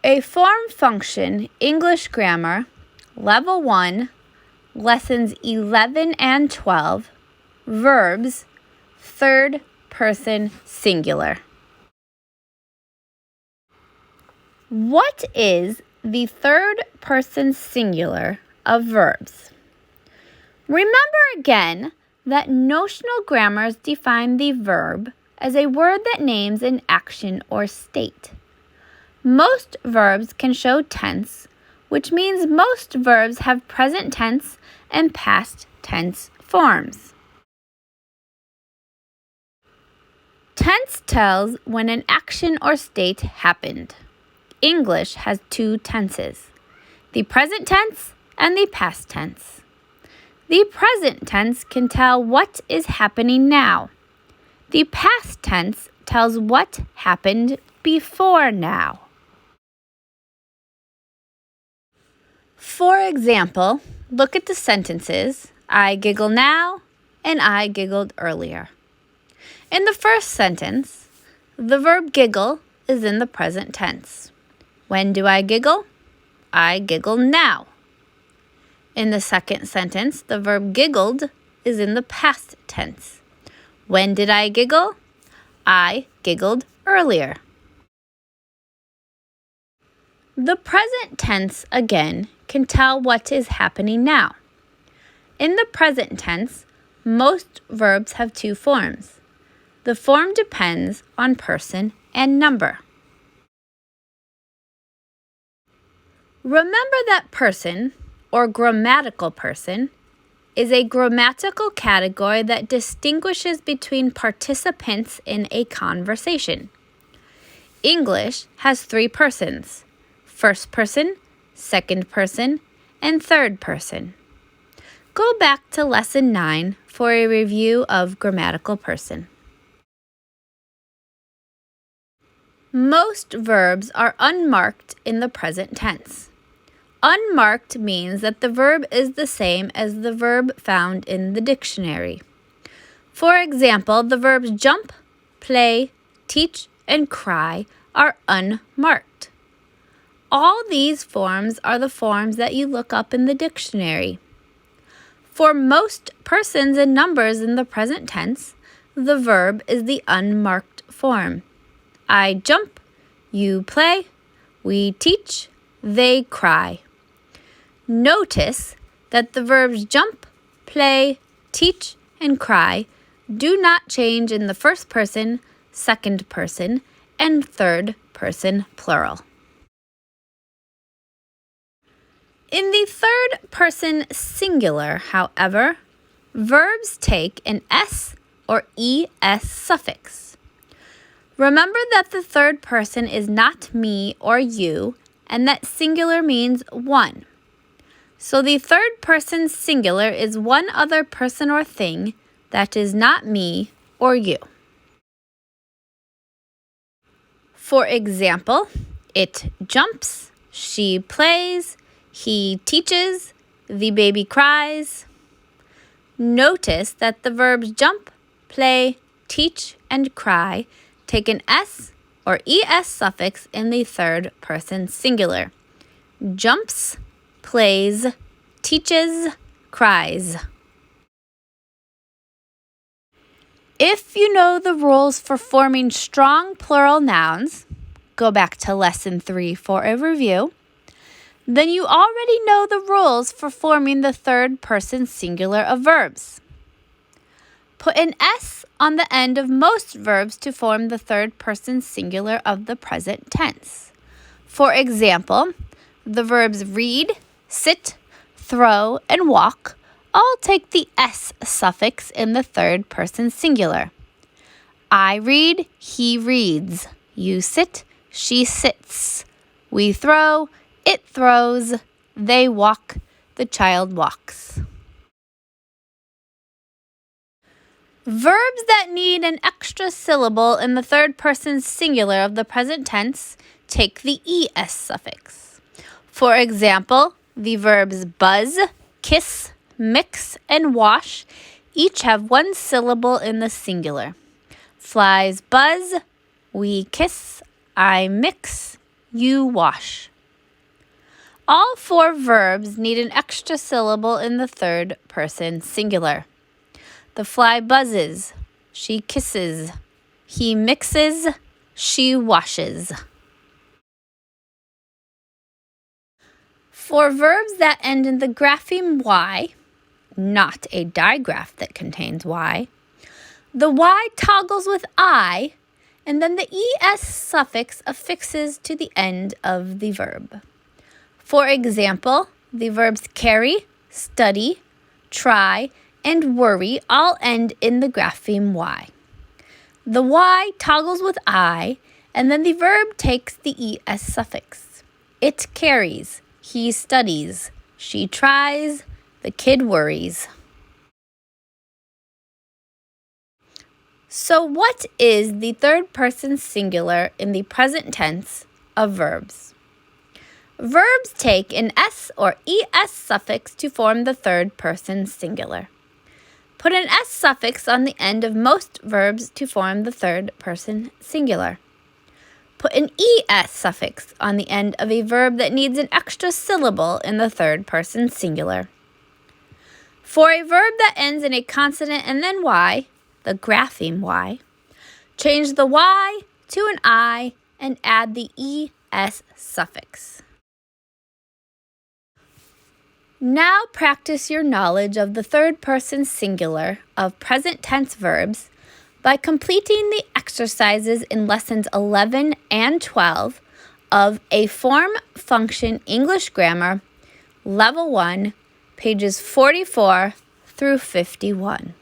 A form function English grammar, level 1, lessons 11 and 12, verbs, third person singular. What is the third person singular of verbs? Remember again that notional grammars define the verb as a word that names an action or state. Most verbs can show tense, which means most verbs have present tense and past tense forms. Tense tells when an action or state happened. English has two tenses, the present tense and the past tense. The present tense can tell what is happening now. The past tense tells what happened before now. For example, look at the sentences, I giggle now and I giggled earlier. In the first sentence, the verb giggle is in the present tense. When do I giggle? I giggle now. In the second sentence, the verb giggled is in the past tense. When did I giggle? I giggled earlier. The present tense, again, can tell what is happening now. In the present tense, most verbs have two forms. The form depends on person and number. Remember that person, or grammatical person, is a grammatical category that distinguishes between participants in a conversation. English has three persons: first person, second person, and third person. Go back to Lesson 9 for a review of grammatical person. Most verbs are unmarked in the present tense. Unmarked means that the verb is the same as the verb found in the dictionary. For example, the verbs jump, play, teach, and cry are unmarked. All these forms are the forms that you look up in the dictionary. For most persons and numbers in the present tense, the verb is the unmarked form. I jump, you play, we teach, they cry. Notice that the verbs jump, play, teach, and cry do not change in the first person, second person, and third person plural. In the third person singular, however, verbs take an S or ES suffix. Remember that the third person is not me or you, and that singular means one. So the third person singular is one other person or thing that is not me or you. For example, it jumps, she plays, he teaches, the baby cries. Notice that the verbs jump, play, teach, and cry take an S or ES suffix in the third person singular. Jumps, plays, teaches, cries. If you know the rules for forming strong plural nouns, go back to Lesson 3 for a review, then you already know the rules for forming the third person singular of verbs. Put an S on the end of most verbs to form the third person singular of the present tense. For example, the verbs read, sit, throw, and walk all take the S suffix in the third person singular. I read, he reads. You sit, she sits. We throw, it throws. They walk, the child walks. Verbs that need an extra syllable in the third person singular of the present tense take the ES suffix. For example, the verbs buzz, kiss, mix, and wash each have one syllable in the singular. Flies buzz, we kiss, I mix, You wash. All 4 verbs need an extra syllable in the third person singular. The fly buzzes. She kisses. He mixes. She washes. For verbs that end in the grapheme Y, not a digraph that contains Y, the Y toggles with I, and then the ES suffix affixes to the end of the verb. For example, the verbs carry, study, try, and worry all end in the grapheme Y. The Y toggles with I, and then the verb takes the ES suffix. It carries, he studies, she tries, the kid worries. So what is the third person singular in the present tense of verbs? Verbs take an S or ES suffix to form the third person singular. Put an S suffix on the end of most verbs to form the third person singular. Put an ES suffix on the end of a verb that needs an extra syllable in the third person singular. For a verb that ends in a consonant and then Y, the grapheme Y, change the Y to an I and add the ES suffix. Now practice your knowledge of the third person singular of present tense verbs by completing the exercises in lessons 11 and 12 of A Form Function English Grammar, Level 1, pages 44 through 51.